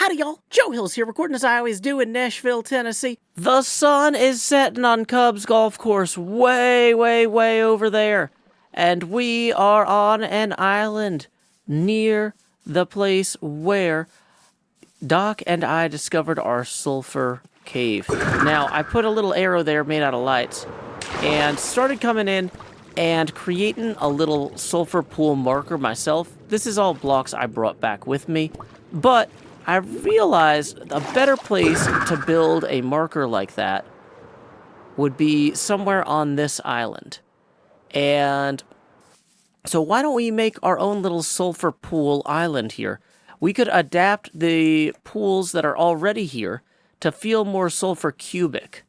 Howdy, y'all. Joe Hills here, recording as I always do in Nashville, Tennessee. The sun is setting on Cubs Golf Course way, way, way over there. And we are on an island near the place where Doc and I discovered our Sulphur cave. Now, I put a little arrow there made out of lights and started coming in and creating a little sulfur pool marker myself. This is all blocks I brought back with me, but I realized a better place to build a marker like that would be somewhere on this island. And so why don't we make our own little sulfur pool island here? We could adapt the pools that are already here to feel more sulfur cubic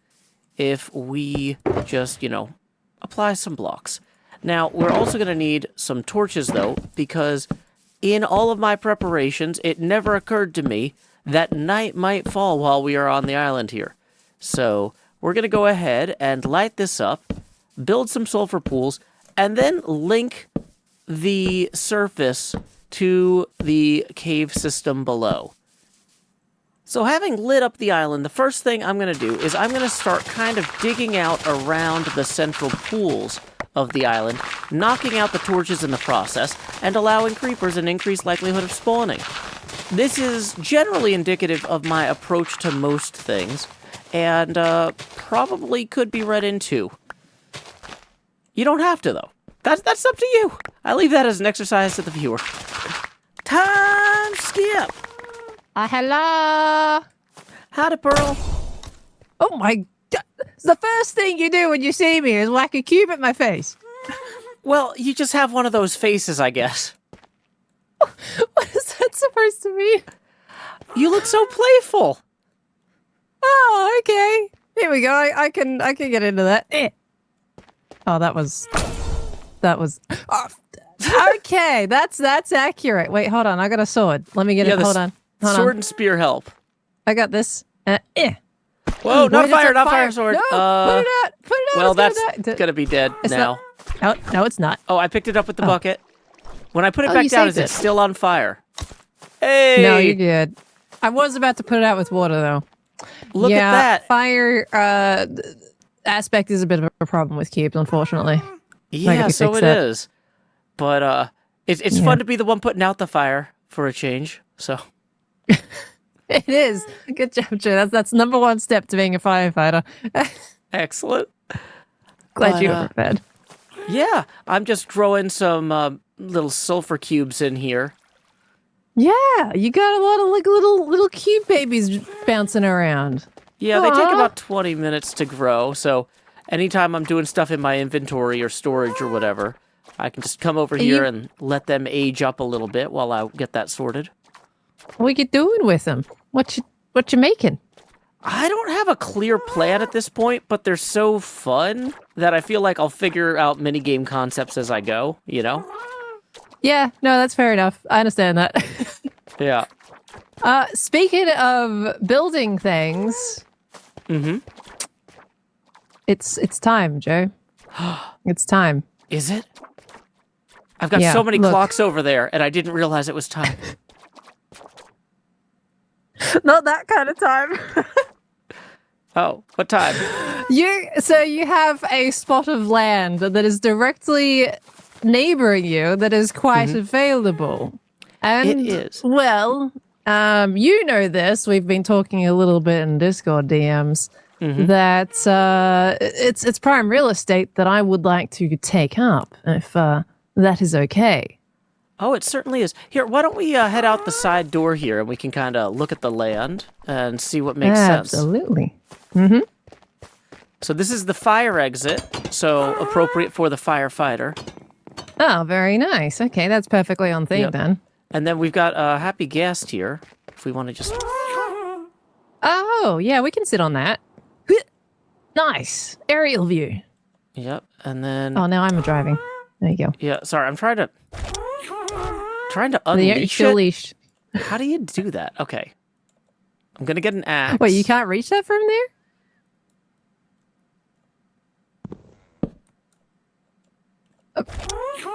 if we just, apply some blocks. Now, we're also going to need some torches, though, because in all of my preparations, it never occurred to me that night might fall while we are on the island here. So we're going to go ahead and light this up, build some sulfur pools, and then link the surface to the cave system below. So having lit up the island, the first thing I'm going to do is I'm going to start kind of digging out around the central pools of the island, knocking out the torches in the process, and allowing creepers an increased likelihood of spawning. This is generally indicative of my approach to most things, and probably could be read into. You don't have to, though. That's up to you. I leave that as an exercise to the viewer. Time skip! Hello! Howdy, Pearl. Oh my god. The first thing you do when you see me is whack a cube at my face. Well, you just have one of those faces, I guess. What is that supposed to mean? You look so playful. Oh, okay. Here we go. I can get into that. Oh, that was. Oh, okay, that's accurate. Wait, hold on. I got a sword. Let me get it. Hold on. Sword and spear help. I got this. Whoa, not fire sword. No, put it out. Well, that's gonna be dead now. No, it's not. Oh, I picked it up with the bucket. When I put it back down, is it still on fire? Hey! No, you're good. I was about to put it out with water, though. Look at that. Fire aspect is a bit of a problem with cubes, unfortunately. Yeah, so it is. But it's fun to be the one putting out the fire for a change. So it is. Good job, Joe. That's number one step to being a firefighter. Excellent. Glad you were prepared. Yeah, I'm just throwing some little sulfur cubes in here. Yeah, you got a lot of little cube babies bouncing around. Yeah, they take about 20 minutes to grow, so anytime I'm doing stuff in my inventory or storage or whatever, I can just come over here and let them age up a little bit while I get that sorted. What you doing with them? What you making? I don't have a clear plan at this point, but they're so fun that I feel like I'll figure out minigame concepts as I go, Yeah, no, that's fair enough. I understand that. Yeah. Speaking of building things, it's time, Joe. It's time. Is it? I've got so many clocks over there, and I didn't realize it was time. Not that kind of time. Oh, what time? You have a spot of land that is directly neighboring you that is quite available. And it is. Well, you know this. We've been talking a little bit in Discord DMs that it's prime real estate that I would like to take up if that is okay. Oh, it certainly is. Here, why don't we head out the side door here and we can kind of look at the land and see what makes sense. Absolutely. So this is the fire exit, so appropriate for the firefighter. Oh, very nice. Okay, that's perfectly on theme then. And then we've got a happy guest here, if we want to just... Oh, yeah, we can sit on that. Nice. Aerial view. Yep, and then... Oh, now I'm driving. There you go. Yeah, sorry, I'm trying to unleash it. Leashed. How do you do that? Okay. I'm going to get an axe. Wait, you can't reach that from there?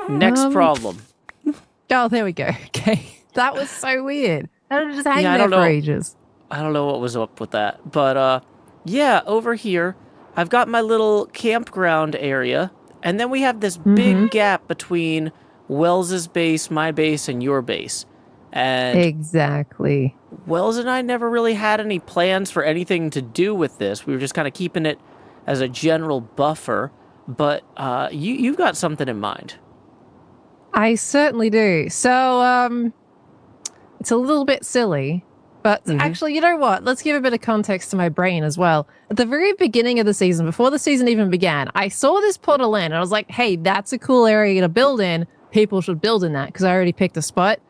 Next problem. Oh, there we go. Okay. That was so weird. That'll just hang Yeah, I there don't for know. ages. I don't know what was up with that. But yeah, over here, I've got my little campground area. And then we have this big gap between Wells's base, my base, and your base. And Exactly. Wells and I never really had any plans for anything to do with this. We were just kind of keeping it as a general buffer. But you've got something in mind. I certainly do. So, it's a little bit silly, but actually, you know what? Let's give a bit of context to my brain as well. At the very beginning of the season, before the season even began, I saw this plot of land and I was like, hey, that's a cool area to build in. People should build in that because I already picked a spot.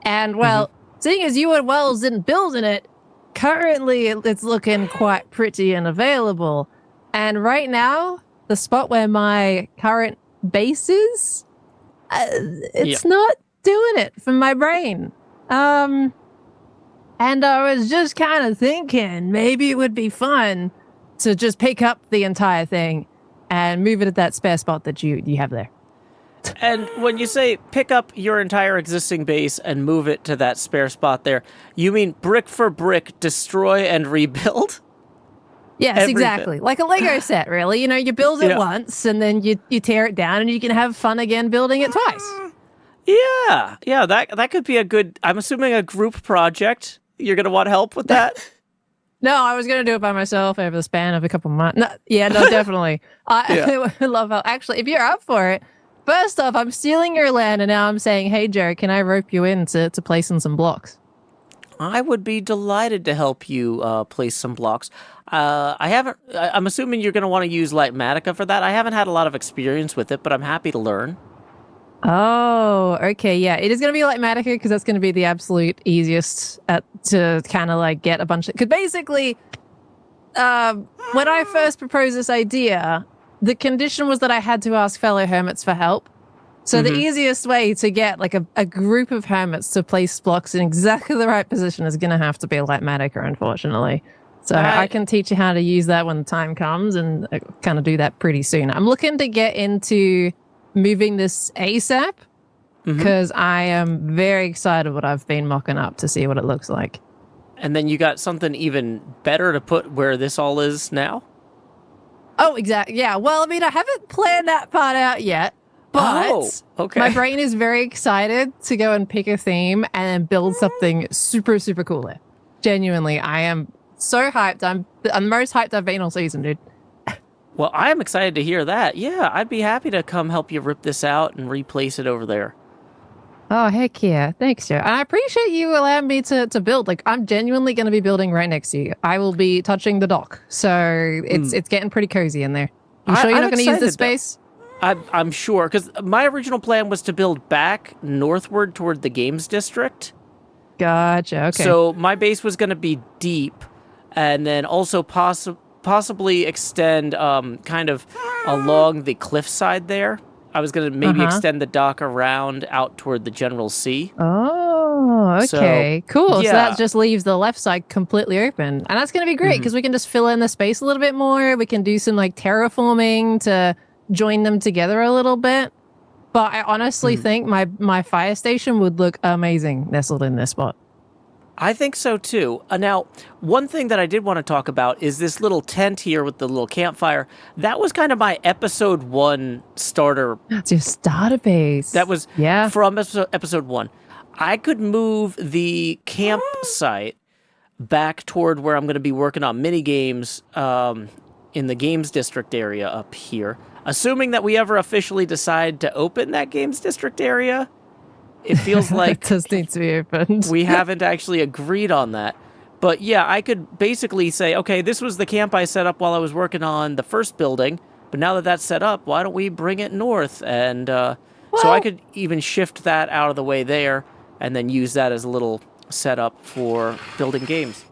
And well, seeing as you and Wells didn't build in it, currently it's looking quite pretty and available. And right now, the spot where my current base is, it's not doing it for my brain. And I was just kind of thinking maybe it would be fun to just pick up the entire thing and move it at that spare spot that you have there. And when you say pick up your entire existing base and move it to that spare spot there, you mean brick for brick, destroy and rebuild? Yes, Everything. exactly. Like a Lego set, really. You know, you build it once and then you tear it down and you can have fun again building it twice. Yeah, that could be a good, I'm assuming a group project. You're going to want help with that? No, I was going to do it by myself over the span of a couple months. No, definitely. I love how, actually, if you're up for it, first off, I'm stealing your land and now I'm saying, hey, Joe, can I rope you in to place in some blocks? I would be delighted to help you place some blocks. I'm assuming you're going to want to use Lightmatica for that. I haven't had a lot of experience with it, but I'm happy to learn. Oh, okay, yeah. It is going to be Lightmatica because that's going to be the absolute easiest to kind of like get a bunch of... Because basically, when I first proposed this idea, the condition was that I had to ask fellow hermits for help. So the easiest way to get like a group of hermits to place blocks in exactly the right position is going to have to be Lightmatica, unfortunately. So I can teach you how to use that when the time comes and kind of do that pretty soon. I'm looking to get into moving this ASAP because I am very excited what I've been mocking up to see what it looks like. And then you got something even better to put where this all is now? Oh, exactly. Yeah. Well, I mean, I haven't planned that part out yet, but my brain is very excited to go and pick a theme and then build something super, super cool there. Genuinely, I am so hyped. I'm the most hyped I've been all season, dude. Well, I'm excited to hear that. Yeah, I'd be happy to come help you rip this out and replace it over there. Oh, heck yeah. Thanks, Joe. And I appreciate you allowing me to build. Like, I'm genuinely going to be building right next to you. I will be touching the dock. So it's getting pretty cozy in there. You sure you're not going to use this space? I'm sure, because my original plan was to build back northward toward the games district. Gotcha, okay. So my base was going to be deep, and then also possibly extend kind of along the cliffside there. I was going to maybe extend the dock around out toward the general sea. Oh, okay. So, cool. yeah. So that just leaves the left side completely open. And that's going to be great because we can just fill in the space a little bit more. We can do some like terraforming to join them together a little bit. But I honestly think my fire station would look amazing nestled in this spot. I think so too. Now, one thing that I did want to talk about is this little tent here with the little campfire. That was kind of my episode 1 starter. That's your starter base. That was from episode 1. I could move the campsite back toward where I'm going to be working on mini games in the games district area up here. Assuming that we ever officially decide to open that games district area. It feels like it does need to be opened. We haven't actually agreed on that. But yeah, I could basically say, okay, this was the camp I set up while I was working on the first building. But now that that's set up, why don't we bring it north? And so I could even shift that out of the way there and then use that as a little setup for building games.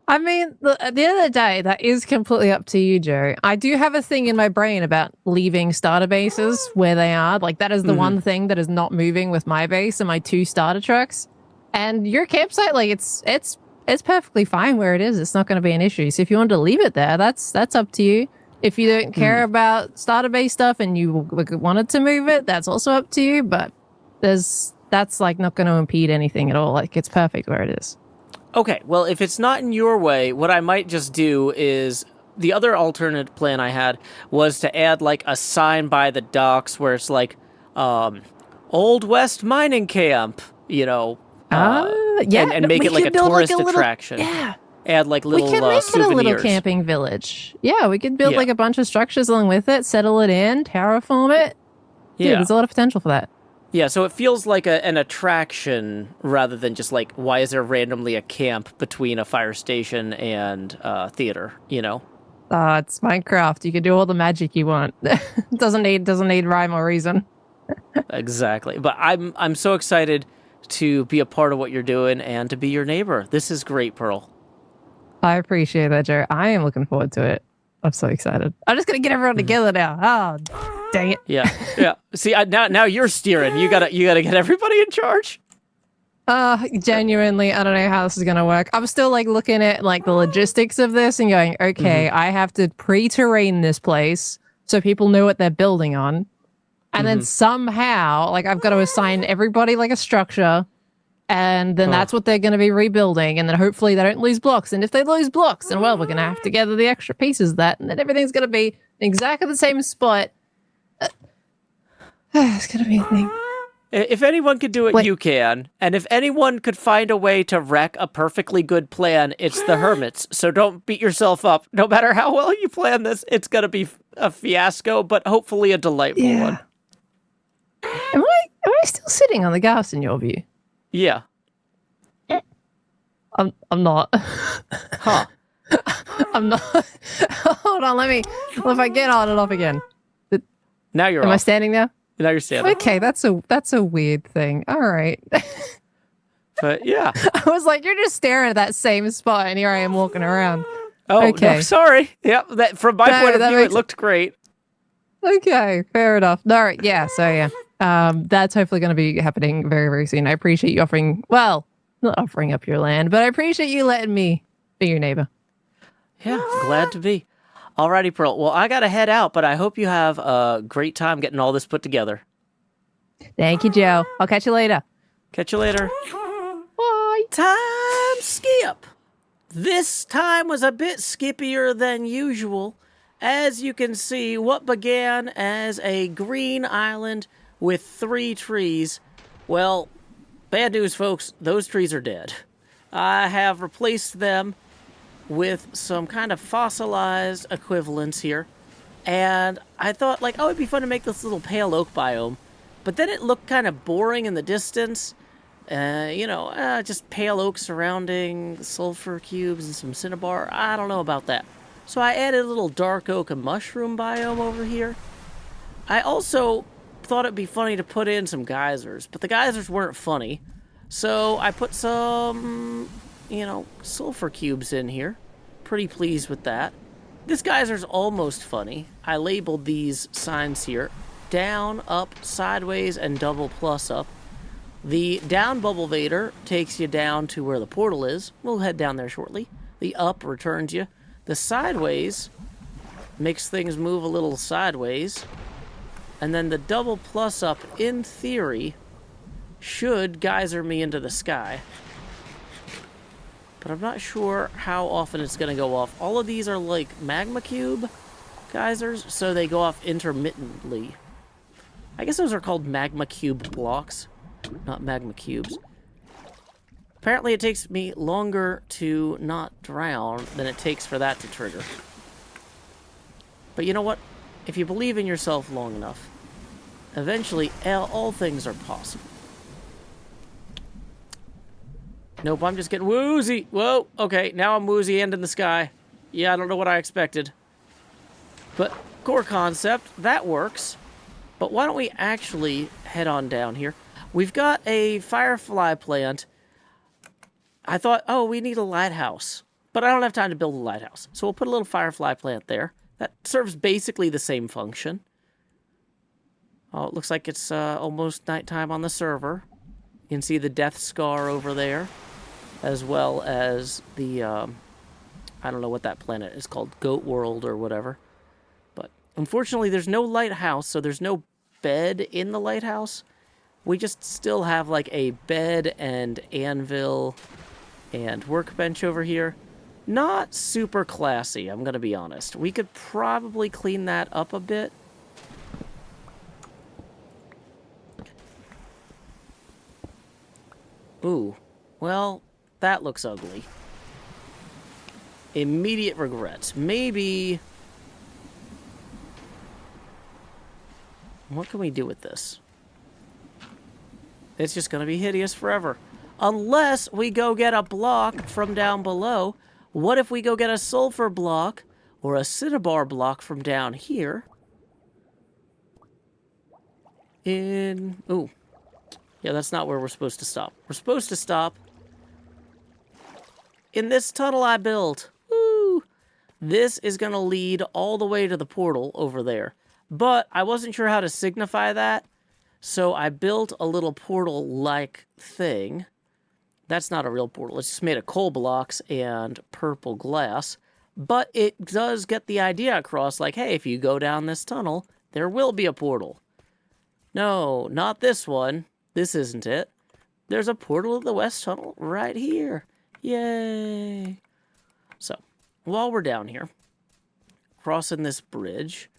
I mean, at the end of the day, that is completely up to you, Joe. I do have a thing in my brain about leaving starter bases where they are. Like, that is the one thing that is not moving with my base and my 2 starter trucks. And your campsite, like, it's perfectly fine where it is. It's not going to be an issue. So if you want to leave it there, that's up to you. If you don't care about starter base stuff and you wanted to move it, that's also up to you. But there's that's like not going to impede anything at all. Like it's perfect where it is. Okay, well, if it's not in your way, what I might just do is the other alternate plan I had was to add like a sign by the docks where it's like, Old West Mining Camp, Yeah, and make we it like a could build, tourist like, a little- attraction. Yeah. Add like We little can make it a little souvenirs. camping village. Yeah, we could build Yeah. like a bunch of structures along with it, settle it in, terraform it. Dude, Yeah. there's a lot of potential for that. Yeah, so it feels like an attraction rather than just like, why is there randomly a camp between a fire station and theater, It's Minecraft. You can do all the magic you want. doesn't need rhyme or reason. Exactly. But I'm so excited to be a part of what you're doing and to be your neighbor. This is great, Pearl. I appreciate that, Joe. I am looking forward to it. I'm so excited. I'm just gonna get everyone together now. Oh, dang it. Yeah. See, now you're steering. You gotta get everybody in charge. Genuinely, I don't know how this is gonna work. I'm still like looking at like the logistics of this and going, okay, I have to pre-terrain this place so people know what they're building on. And then somehow, like, I've got to assign everybody like a structure, and then that's what they're going to be rebuilding. And then hopefully they don't lose blocks. And if they lose blocks, then well, we're going to have to gather the extra pieces of that, and then everything's going to be in exactly the same spot. It's going to be a thing. If anyone could do it, you can. And if anyone could find a way to wreck a perfectly good plan, it's the hermits. So don't beat yourself up. No matter how well you plan this, it's going to be a fiasco, but hopefully a delightful one. Am I still sitting on the gas in your view? Yeah. I'm not. Huh. I'm not. Hold on, if I get on and off again. Now you're Am off. I standing now? Now you're standing. Okay, that's a weird thing. All right. But yeah. I was like, you're just staring at that same spot, and here I am walking around. Oh, Okay. no, sorry. Yeah, that from my point of view, it looked great. Okay, fair enough. All right, yeah, so yeah. That's hopefully going to be happening very, very soon. I appreciate you not offering up your land, but I appreciate you letting me be your neighbor. Yeah, glad to be. Alrighty, Pearl. Well, I gotta head out, but I hope you have a great time getting all this put together. Thank you, Joe. I'll catch you later. Catch you later. Bye. Time skip. This time was a bit skippier than usual. As you can see, what began as a green island with 3 trees, well, bad news, folks, those trees are dead. I have replaced them with some kind of fossilized equivalents here, and I thought, like, oh, it'd be fun to make this little pale oak biome, but then it looked kind of boring in the distance. Just pale oak surrounding sulfur cubes and some cinnabar. I don't know about that. So I added a little dark oak and mushroom biome over here. I also thought it'd be funny to put in some geysers, but the geysers weren't funny. So I put some, sulfur cubes in here. Pretty pleased with that. This geyser's almost funny. I labeled these signs here: down, up, sideways, and double plus up. The down bubble vader takes you down to where the portal is. We'll head down there shortly. The up returns you. The sideways makes things move a little sideways. And then the double plus up, in theory, should geyser me into the sky. But I'm not sure how often it's going to go off. All of these are like magma cube geysers, so they go off intermittently. I guess those are called magma cube blocks, not magma cubes. Apparently it takes me longer to not drown than it takes for that to trigger. But you know what? If you believe in yourself long enough, eventually all things are possible. Nope, I'm just getting woozy. Whoa, okay, now I'm woozy and in the sky. Yeah, I don't know what I expected. But core concept, that works. But why don't we actually head on down here? We've got a firefly plant. I thought, oh, we need a lighthouse. But I don't have time to build a lighthouse. So we'll put a little firefly plant there. That serves basically the same function. Oh, it looks like it's almost nighttime on the server. You can see the death scar over there, as well as the, I don't know what that planet is called, Goat World or whatever. But unfortunately, there's no lighthouse, so there's no bed in the lighthouse. we just still have like a bed and anvil and workbench over here. Not super classy, I'm going to be honest. We could probably clean that up a bit. Ooh, well, that looks ugly. Immediate regrets. Maybe... What can we do with this? It's just going to be hideous forever. Unless we go get a block from down below. What if we go get a sulfur block or a cinnabar block from down here? Ooh. Yeah, that's not where we're supposed to stop. We're supposed to stop in this tunnel I built. Woo! This is going to lead all the way to the portal over there. But I wasn't sure how to signify that, so I built a little portal-like thing. That's not a real portal. It's just made of coal blocks and purple glass. But it does get the idea across, like, hey, if you go down this tunnel, there will be a portal. No, not this one. This isn't it. There's a portal of the West Tunnel right here. Yay! So, while we're down here, crossing this bridge,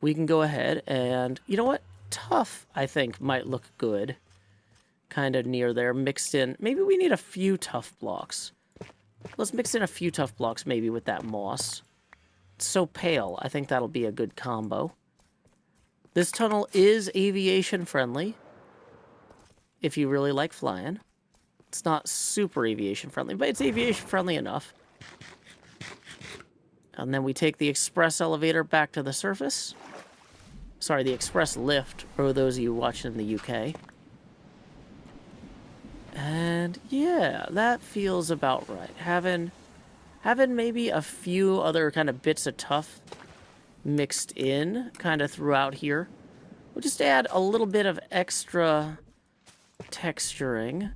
we can go ahead and, you know what? Tough, I think, might look good. Kind of near there, mixed in. Maybe we need a few tough blocks. Let's mix in a few tough blocks maybe with that moss. It's so pale. I think that'll be a good combo. This tunnel is aviation friendly. If you really like flying. It's not super aviation friendly, but it's aviation friendly enough. And then we take the express elevator back to the surface. Sorry, the express lift, for those of you watching in the UK. And yeah, that feels about right. Having maybe a few other kind of bits of tough mixed in kind of throughout here. We'll just add a little bit of extra texturing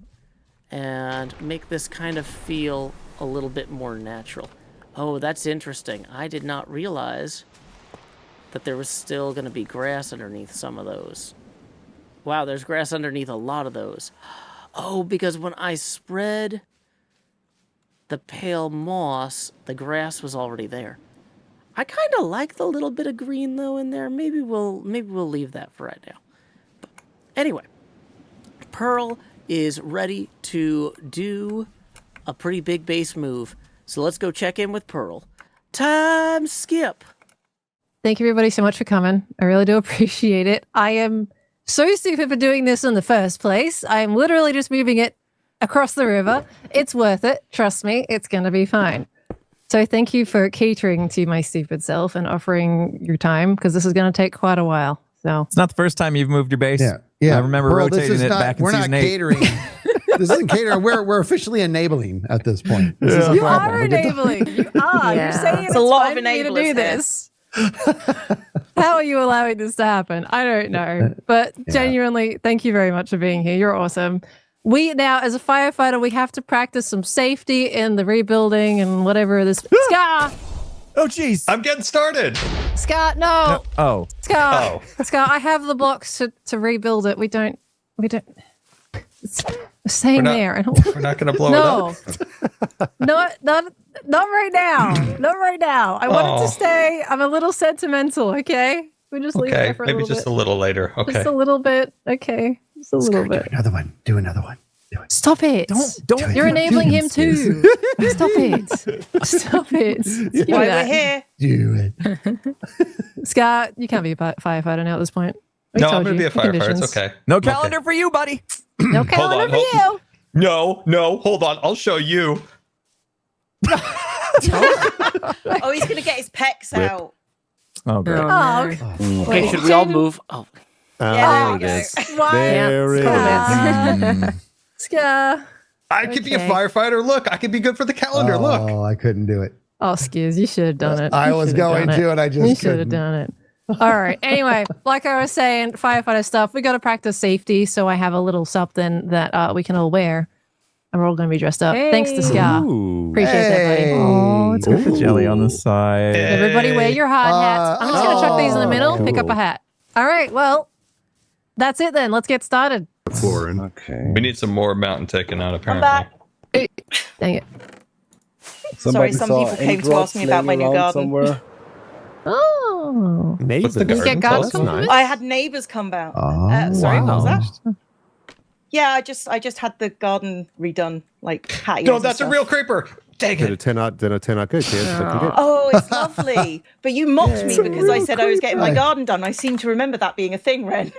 and make this kind of feel a little bit more natural. Oh, that's interesting. I did not realize that there was still going to be grass underneath some of those. Wow, there's grass underneath a lot of those. Oh, because when I spread the pale moss, the grass was already there. I kind of like the little bit of green though in there. Maybe we'll leave that for right now. But anyway, Pearl is ready to do a pretty big base move. So let's go check in with Pearl. Time skip. Thank you everybody so much for coming. I really do appreciate it. I am so stupid for doing this in the first place. I'm literally just moving it across the river. It's worth it. Trust me, it's going to be fine. So thank you for catering to my stupid self and offering your time, because this is going to take quite a while. So it's not the first time you've moved your base. Yeah. I remember Pearl, rotating it back in we're season not 8. catering. This isn't catering. We're officially enabling at this point. This is a you problem. are enabling. You are. Yeah. You're saying It's a lot of fine for me to enablers do here. this. How are you allowing this to happen? I don't know. But genuinely, thank you very much for being here. You're awesome. We now, as a firefighter, we have to practice some safety in the rebuilding and whatever this. Scar! Oh, jeez. I'm getting started. Scar, no. Oh. Scar. Scar, I have the blocks to rebuild it. We don't. It's staying there. We're not going to blow it up. Not right now. Not right now. I want it to stay. I'm a little sentimental, okay? We just leave it there for a maybe little just bit. a little later. Okay. Just a little bit. Okay. Just a little bit. Do another one. Do another one. Do it. Stop it. Don't. You're enabling him too. Stop it. Stop it. Give me Why that. we're here. Do it. Scott, you can't be a firefighter now at this point. We No, I'm told going to you be a the firefighter. conditions. It's okay. No calendar for you, buddy. No calendar for you. No, hold on. I'll show you. Oh, he's going to get his pecs out. Oh, great. Oh, okay. Okay, should we all move? Oh, Yeah, there there it we is. Why? There it is. Scar. I could be a Okay. firefighter. Look, I could be good for the calendar. Look. Oh, I couldn't do it. Oh, excuse. You should have done it. I You was should have going done to, and I You just should have couldn't. done it. All right. Anyway, like I was saying, firefighter stuff. We got to practice safety, so I have a little something that we can all wear, and we're all going to be dressed up. Thanks to Scar. Ooh. Appreciate that, buddy. Oh, it's got the jelly on the side. Everybody wear your hard hats. I'm just going to chuck these in the middle, pick up a hat. All right, well, That's it then. Let's get started. Foreign. Okay. We need some more mountain taken out, I'm apparently. back. Dang it. Sorry, some saw people came to ink ask me about my rods new laying around garden. Somewhere. Oh. What's the Did you garden? get Tell garden us more. compliments? I had neighbours come out. Oh, Sorry, what was wow. that? Yeah, I just had the garden redone, like patios. No, and that's a stuff. real creeper. Dang Did it. it turn out good? Yes, looking good. Oh, it's lovely. But you mocked me because I said I was getting my creeper. garden done. I seem to remember that being a thing, Ren.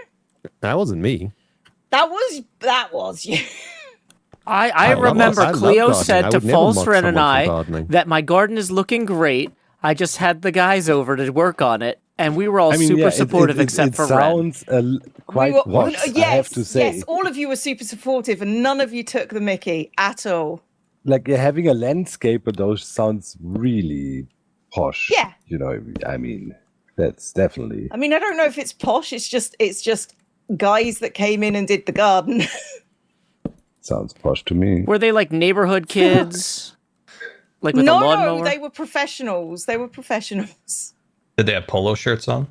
That wasn't me. That was you. I love remember I love Cleo gardening. said I to would never mock Falsren and someone for I gardening. that my garden is looking great. I just had the guys over to work on it, and we were all super supportive except for Ren. sounds quite We were- posh, I have to say. yes, all of you were super supportive, and none of you took the mickey at all. Like having a landscaper, those sounds really posh. Yeah. You know, I mean, that's definitely. I mean, I don't know if it's posh. It's just guys that came in and did the garden. Sounds posh to me. Were they like neighborhood kids? Like with a No, lawnmower? they were professionals. They were professionals. Did they have polo shirts on?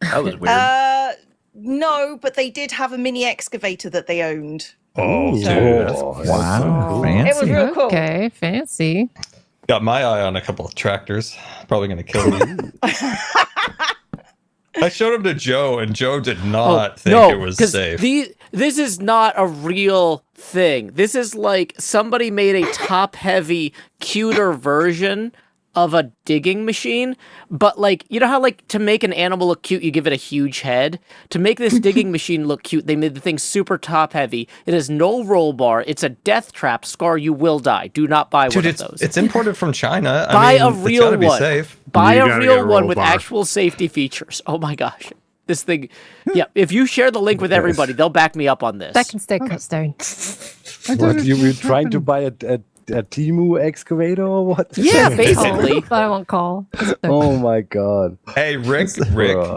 That was weird. No, but they did have a mini excavator that they owned. Oh, dude. Oh, That's- Wow. It was Fancy. real cool. Okay, fancy. Got my eye on a couple of tractors. Probably going to kill me. I showed them to Joe, and Joe did not think it was 'cause safe. This is not a real thing. This is like somebody made a top-heavy, cuter version of a digging machine, but like, you know how like to make an animal look cute, you give it a huge head? To make this digging machine look cute, they made the thing super top-heavy. It has no roll bar. It's a death trap. Scar, you will die. Do not buy Dude, one of those. it's imported from China. Buy I mean, a it's real gotta be one. safe. Buy You a gotta get real a one roll with bar. actual safety features. Oh my gosh. This thing, yeah, if you share the link with everybody, they'll back me up on this. That can stay cut stone. What, you were trying to buy a Timu excavator or what? Yeah, basically. But I won't call. Oh my god. Hey, Rick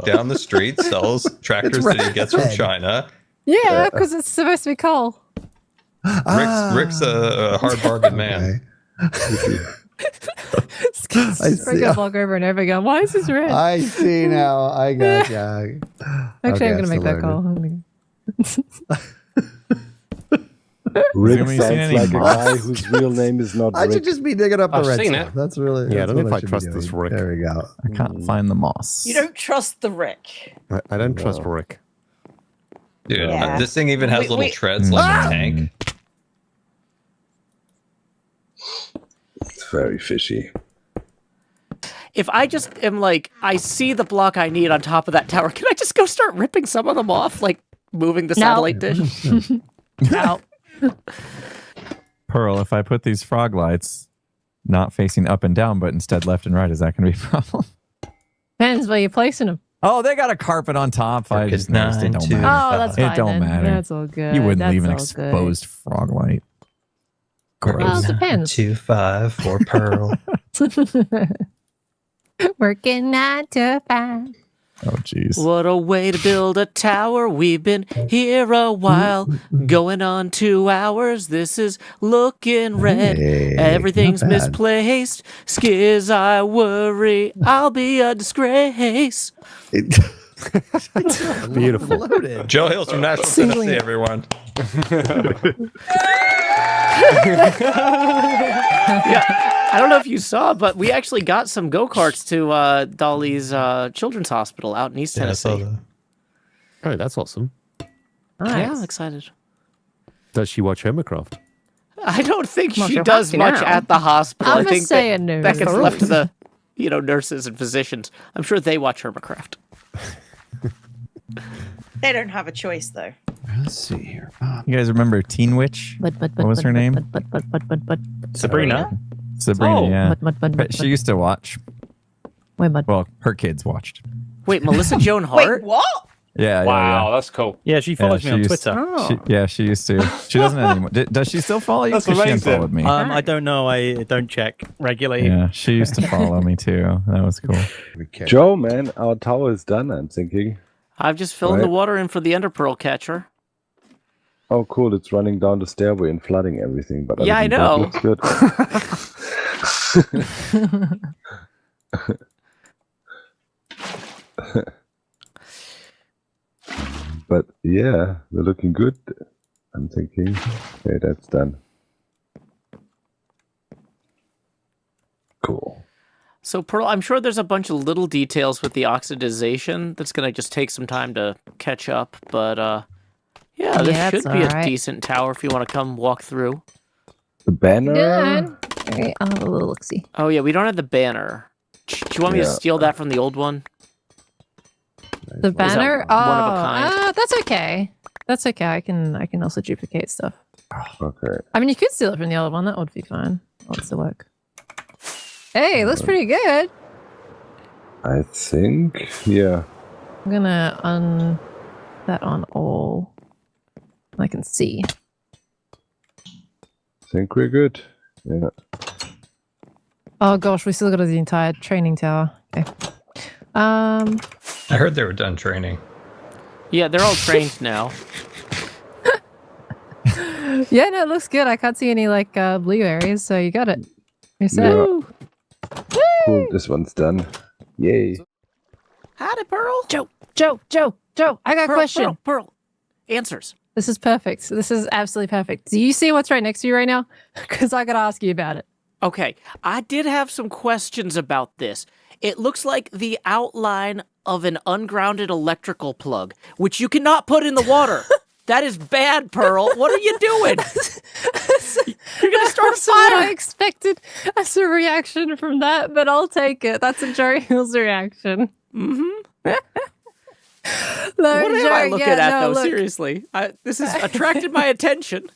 down the street sells tractors that he gets from China. Yeah, because it's supposed to be coal. Rick's a hard bargain man. I We're see. gonna walk over and over again. Why is this red? I see now. I got ya. Actually, Okay, I'm gonna make that learning. call. Rick Have we seen sounds any like a moss? guy whose real name is not I Rick. should just be digging up the I've red seen stuff. it. That's really. Yeah, I that's don't know what if I should be trust this doing. Rick. There we go. I can't find the moss. You don't trust the Rick. I don't trust Rick. Dude, Yeah. this thing even has Wait, little wait. treads like a tank. It's very fishy. If I just am like, I see the block I need on top of that tower, can I just go start ripping some of them off? Like moving the No. satellite dish? No. Pearl, if I put these frog lights not facing up and down, but instead left and right, is that going to be a problem? Depends where you're placing them. Oh, they got a carpet on top. I just noticed it don't 9 to matter. Oh, that's It fine. don't then. matter. That's all good. You wouldn't That's leave an all exposed frog light. Well, Gross. it depends. 2-5 for Pearl. Good. Working 9 to 5. Oh, jeez. What a way to build a tower. We've been here a while, going on 2 hours. This is looking red. Hey, Everything's not bad. misplaced. Skiz, I worry I'll be a disgrace. Beautiful. Loaded. Joe Hills from Nashville, Singling Tennessee, it. everyone. Yeah, I don't know if you saw, but we actually got some go-karts to Dolly's Children's Hospital out in East Tennessee. Oh, that's awesome. Yeah, I'm excited. Does she watch HermitCraft? I don't think Well, she she'll does have to much now. at the hospital. I'm I gonna think say that, a no. that gets left to the nurses and physicians. I'm sure they watch HermitCraft. They don't have a choice, though. Let's see here. You guys remember Teen Witch? But, What was her name? But. Sabrina. Sabrina, Oh. yeah. But. But she used to watch. Wait, but. Well, her kids watched. Wait, Melissa Joan Hart? Wait, what? Yeah, Wow, that's cool. Yeah, she follows me on used- Twitter. Oh. She used to. She doesn't anymore. Does she still follow you? That's 'Cause she amazing. unfollowed me. I don't know. I don't check regularly. Yeah, she used to follow me too. That was cool. Okay. Joe, man, our tower is done, I'm thinking. I'm just filling the water in for the Enderpearl catcher. Oh, cool. It's running down the stairway and flooding everything. But Yeah, I other than that, know. looks good. But yeah, they're looking good. I'm thinking, okay, that's done. Cool. So, Pearl, I'm sure there's a bunch of little details with the oxidization that's going to just take some time to catch up. But, yeah, this Yeah, should that's be a alright. decent tower if you want to come walk through. The banner. Good. Okay, I'll have a little look-see. Oh, yeah, we don't have the banner. Do you want me to Yeah. steal that from the old one? The banner? one of a kind? That's okay. That's okay. I can also duplicate stuff. Okay. I mean, you could steal it from the old one. That would be fine. That'll still work. Hey, it looks pretty good. I think, yeah. I'm gonna that on all. I can see. I think we're good. Yeah. Oh gosh, we still got the entire training tower. Okay. I heard they were done training. Yeah, they're all trained now. Yeah, no, it looks good. I can't see any like blue areas, so you got it. You're set. Yeah. Cool, this one's done. Yay. Howdy, Pearl. Joe, I got a question. Pearl. Answers. This is perfect. This is absolutely perfect. Do you see what's right next to you right now? Because I got to ask you about it. Okay, I did have some questions about this. It looks like the outline of an ungrounded electrical plug, which you cannot put in the water. That is bad, Pearl. What are you doing? You're going to start a That's what I fire. expected as a reaction from that, but I'll take it. That's a Joe Hills reaction. Mm-hmm. No, What am Joe, I looking yeah, at, no, though? look. Seriously. This has attracted my attention.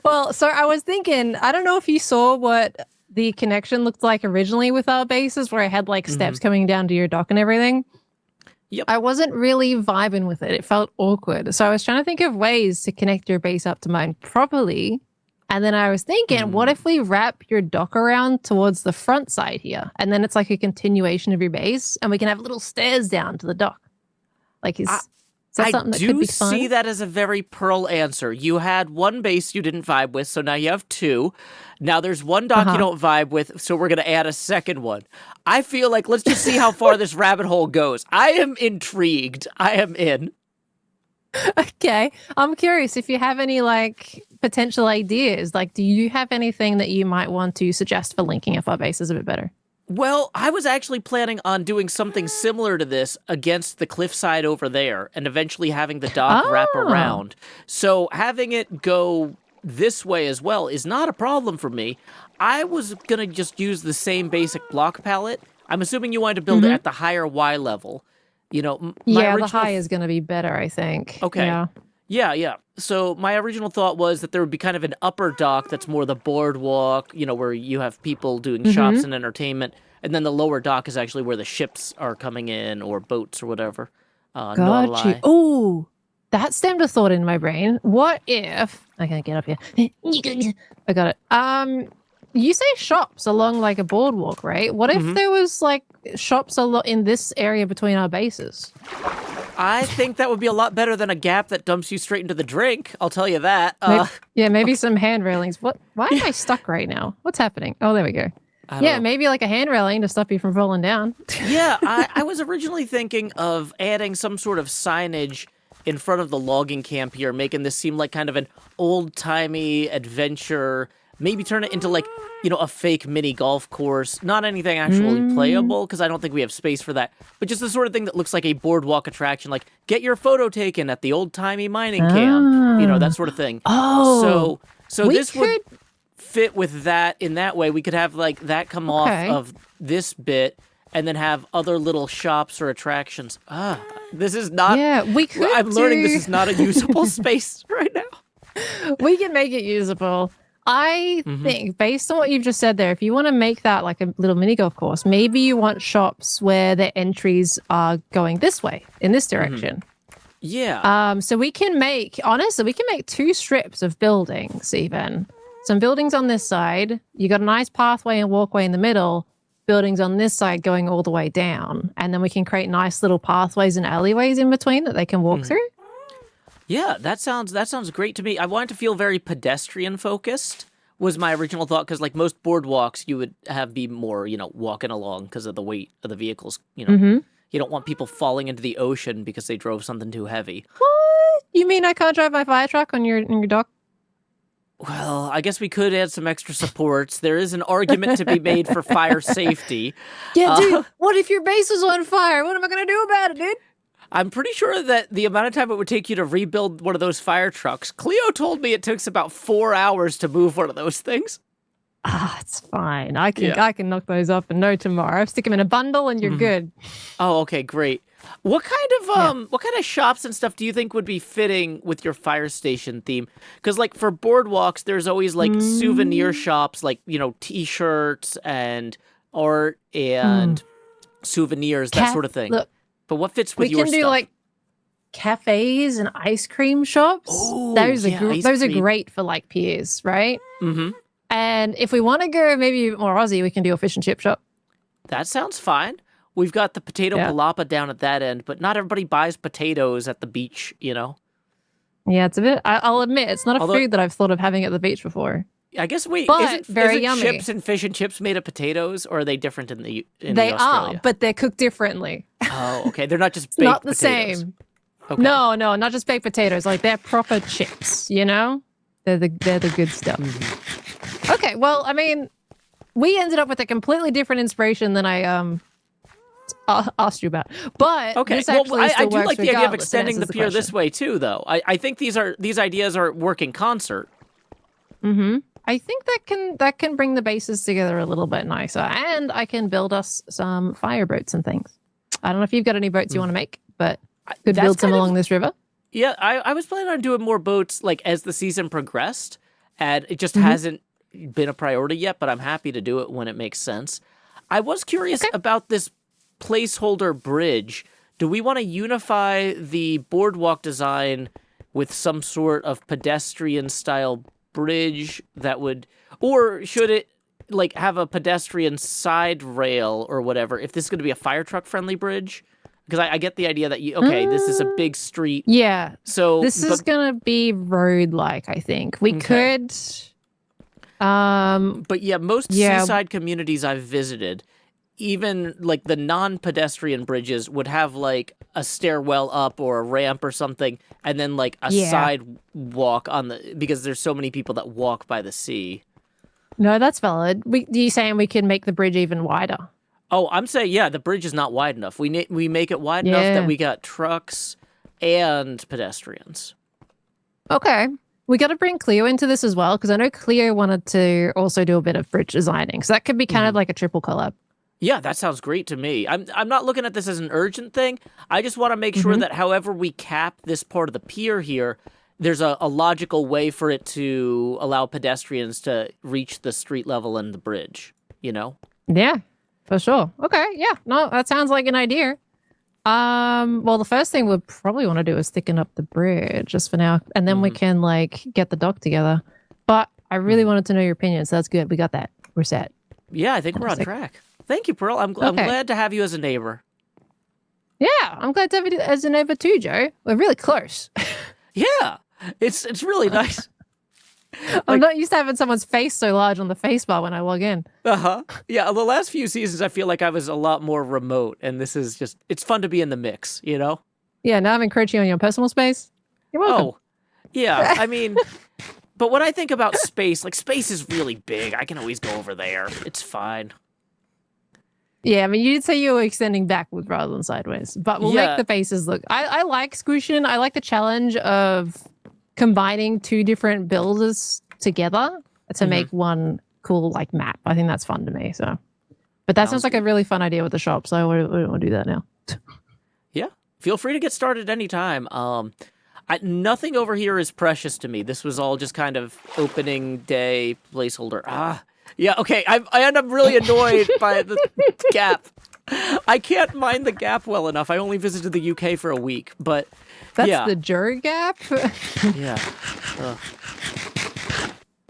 Well, so I was thinking, I don't know if you saw what the connection looked like originally with our bases, where I had like steps coming down to your dock and everything. Yep. I wasn't really vibing with it. It felt awkward. So I was trying to think of ways to connect your base up to mine properly. And then I was thinking, what if we wrap your dock around towards the front side here? And then it's like a continuation of your base, and we can have little stairs down to the dock. Like, is that something that could be fun? see that as a very Pearl answer. You had one base you didn't vibe with, so now you have two. Now there's one dock you don't vibe with, so we're going to add a second one. I feel like let's just see how far this rabbit hole goes. I am intrigued. I am in. Okay. I'm curious if you have any like potential ideas. Like, do you have anything that you might want to suggest for linking up our bases a bit better? Well, I was actually planning on doing something similar to this against the cliffside over there and eventually having the dock wrap around. So having it go this way as well is not a problem for me. I was going to just use the same basic block palette. I'm assuming you wanted to build it at the higher Y level. You know, The high is going to be better, I think. Okay. Yeah. So my original thought was that there would be kind of an upper dock that's more the boardwalk, you know, where you have people doing shops and entertainment. And then the lower dock is actually where the ships are coming in or boats or whatever. Got you. Oh, that stemmed a thought in my brain. What if... I can't get up here. I got it. You say shops along like a boardwalk, right? What if there was like shops in this area between our bases? I think that would be a lot better than a gap that dumps you straight into the drink. I'll tell you that. Maybe some hand railings. What? Why am I stuck right now? What's happening? Oh, there we go. Yeah, maybe like a hand railing to stop you from falling down. Yeah, I was originally thinking of adding some sort of signage in front of the logging camp here, making this seem like kind of an old-timey adventure. Maybe turn it into like, you know, a fake mini golf course. Not anything actually playable, because I don't think we have space for that. But just the sort of thing that looks like a boardwalk attraction, like get your photo taken at the old-timey mining camp. You know, that sort of thing. Oh. So this would fit with that in that way. We could have like that come off of this bit and then have other little shops or attractions. This is not... Yeah, we could I'm learning this is not a usable space right now. We can make it usable. I think, based on what you've just said there, if you want to make that like a little mini golf course, maybe you want shops where the entries are going this way, in this direction. Yeah. So we can make, honestly, we can make 2 strips of buildings even. Some buildings on this side. You got a nice pathway and walkway in the middle. Buildings on this side going all the way down. And then we can create nice little pathways and alleyways in between that they can walk through. Yeah, that sounds great to me. I want it to feel very pedestrian focused was my original thought, because like most boardwalks you would have be more, you know, walking along because of the weight of the vehicles, you know, You don't want people falling into the ocean because they drove something too heavy. What? You mean I can't drive my fire truck on your dock? Well, I guess we could add some extra supports. There is an argument to be made for fire safety. Yeah, dude. What if your base is on fire? What am I gonna do about it, dude? I'm pretty sure that the amount of time it would take you to rebuild one of those fire trucks, Cleo told me it takes about 4 hours to move one of those things. It's fine. I can knock those up in no tomorrow. Stick them in a bundle and you're good. Oh, okay, great. What kind of shops and stuff do you think would be fitting with your fire station theme? Because like for boardwalks, there's always like souvenir shops, like T-shirts and art and souvenirs, that sort of thing. Look, but what fits with your stuff? We can do like cafes and ice cream shops. Ooh, those are cream. great for like peers, right? Mm-hmm. And if we want to go maybe more Aussie, we can do a fish and chip shop. That sounds fine. We've got the potato palapa down at that end, but not everybody buys potatoes at the beach, Yeah, it's a bit. I'll admit, it's not a food that I've thought of having at the beach before. I guess isn't yummy. Chips and fish and chips made of potatoes, or are they different in They Australia? are, but they're cooked differently. Oh, okay. They're not just baked Not the potatoes. same. Okay. No, not just baked potatoes. Like they're proper chips. They're the good stuff. Okay, well, I mean, we ended up with a completely different inspiration than I asked you about. But okay, this actually I still do works like the idea of regardless. It extending answers the pier this question. way too, though. I think these ideas are work in concert. Mm-hmm. I think that can bring the bases together a little bit nicer, and I can build us some fire boats and things. I don't know if you've got any boats you want to make, but could build some along this river. Yeah, I was planning on doing more boats like as the season progressed, and it just hasn't been a priority yet, but I'm happy to do it when it makes sense. I was curious about this placeholder bridge. Do we want to unify the boardwalk design with some sort of pedestrian style bridge that would, or should it like have a pedestrian side rail or whatever if this is going to be a fire truck friendly bridge? Because I get the idea that this is a big street. Yeah. So this is gonna be road-like, I think. We could. But yeah, most seaside communities I've visited, even like the non-pedestrian bridges would have like a stairwell up or a ramp or something, and then like a sidewalk because there's so many people that walk by the sea. No, that's valid. You saying we can make the bridge even wider? Oh, I'm saying, the bridge is not wide enough. We make it wide enough that we got trucks and pedestrians. Okay. We got to bring Cleo into this as well, because I know Cleo wanted to also do a bit of bridge designing. So that could be kind of like a triple collab. Yeah, that sounds great to me. I'm not looking at this as an urgent thing. I just want to make sure that however we cap this part of the pier here, there's a logical way for it to allow pedestrians to reach the street level and the bridge, Yeah. For sure. Okay. Yeah. No, that sounds like an idea. Well, the first thing we'll probably want to do is thicken up the bridge just for now, and then we can like get the dock together. But I really wanted to know your opinion, so that's good. We got that. We're set. Yeah, I think we're on track. Thank you, Pearl. I'm glad to have you as a neighbor. Yeah, I'm glad to have you as a neighbor too, Joe. We're really close. Yeah, it's really nice. I'm not used to having someone's face so large on the face bar when I log in. Yeah, the last few seasons I feel like I was a lot more remote, and this is just, it's fun to be in the mix, Yeah, now I'm encroaching on your personal space. You're welcome. Oh, yeah, I mean, but when I think about space, like space is really big. I can always go over there. It's fine. Yeah, I mean, you did say you were extending backwards rather than sideways, but we'll make the bases look. I like squishing. I like the challenge of combining two different builders together to make one cool like map. I think that's fun to me. So, but that sounds like a really fun idea with the shop. So we want to do that now. Yeah, feel free to get started anytime. Nothing over here is precious to me. This was all just kind of opening day placeholder. Yeah, okay. I end up really annoyed by the gap. I can't mind the gap well enough. I only visited the UK for a week, but that's the Jur gap. Yeah.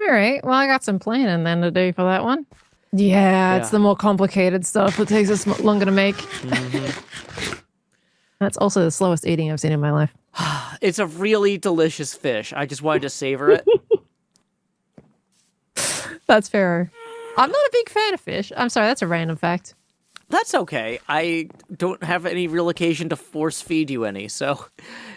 All right. Well, I got some planning then to do for that one. Yeah, it's the more complicated stuff that takes us longer to make. That's also the slowest eating I've seen in my life. It's a really delicious fish. I just wanted to savor it. That's fair. I'm not a big fan of fish. I'm sorry, that's a random fact. That's okay. I don't have any real occasion to force feed you any. So,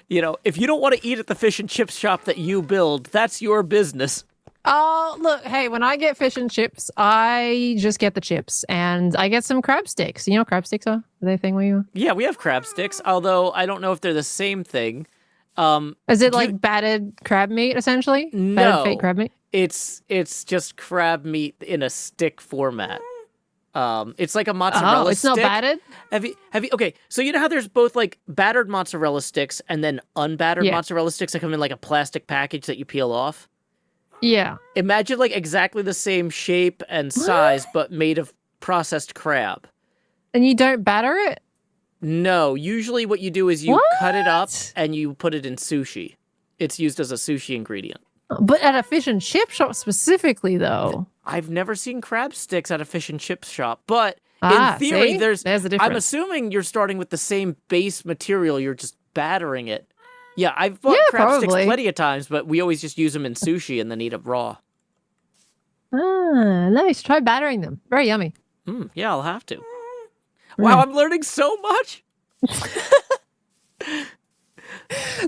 if you don't want to eat at the fish and chips shop that you build, that's your business. Oh, look, hey, when I get fish and chips, I just get the chips and I get some crab sticks. You know what crab sticks are? Are they a thing where you? Yeah, we have crab sticks, although I don't know if they're the same thing. Is it like battered crab meat, essentially? No. Battered fake crab meat? It's just crab meat in a stick format. It's like a mozzarella it's stick. not battered? Have you okay, so you know how there's both like battered mozzarella sticks and then unbattered mozzarella sticks that come in like a plastic package that you peel off? Yeah. Imagine like exactly the same shape and size, but made of processed crab. And you don't batter it? No, usually what you do is you cut it up and you put it in sushi. It's used as a sushi ingredient. But at a fish and chip shop specifically, though. I've never seen crab sticks at a fish and chip shop, but in theory, there's the difference. I'm assuming you're starting with the same base material. You're just battering it. Yeah, I've bought crab sticks plenty of times, but we always just use them in sushi and then eat them raw. Ah, nice. Try battering them. Very yummy. Yeah, I'll have to. Wow, I'm learning so much.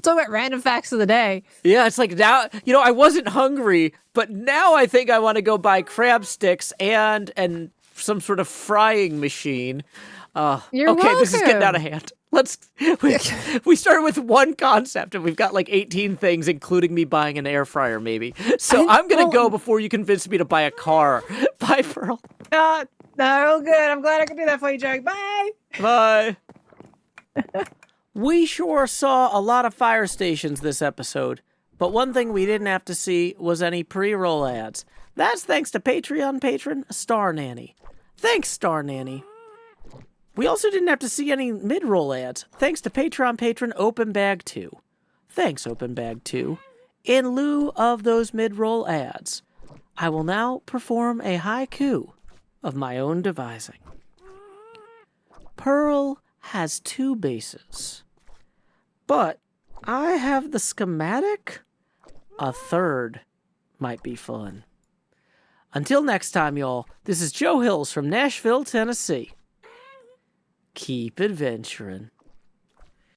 Talk about random facts of the day. Yeah, it's like now, I wasn't hungry, but now I think I want to go buy crab sticks and some sort of frying machine. You're okay, this is getting welcome. out of hand. We started with one concept and we've got like 18 things, including me buying an air fryer maybe. So I'm going to go before you convince me to buy a car. Bye, Pearl. No, all good. I'm glad I could do that for you, Joe. Bye. Bye. We sure saw a lot of fire stations this episode, but one thing we didn't have to see was any pre-roll ads. That's thanks to Patreon patron Star Nanny. Thanks, Star Nanny. We also didn't have to see any mid-roll ads, thanks to Patreon patron Open Bag 2. Thanks, Open Bag 2. In lieu of those mid-roll ads, I will now perform a haiku of my own devising. Pearl has 2 bases, but I have the schematic. A third might be fun. Until next time, y'all, this is Joe Hills from Nashville, Tennessee. Keep adventuring.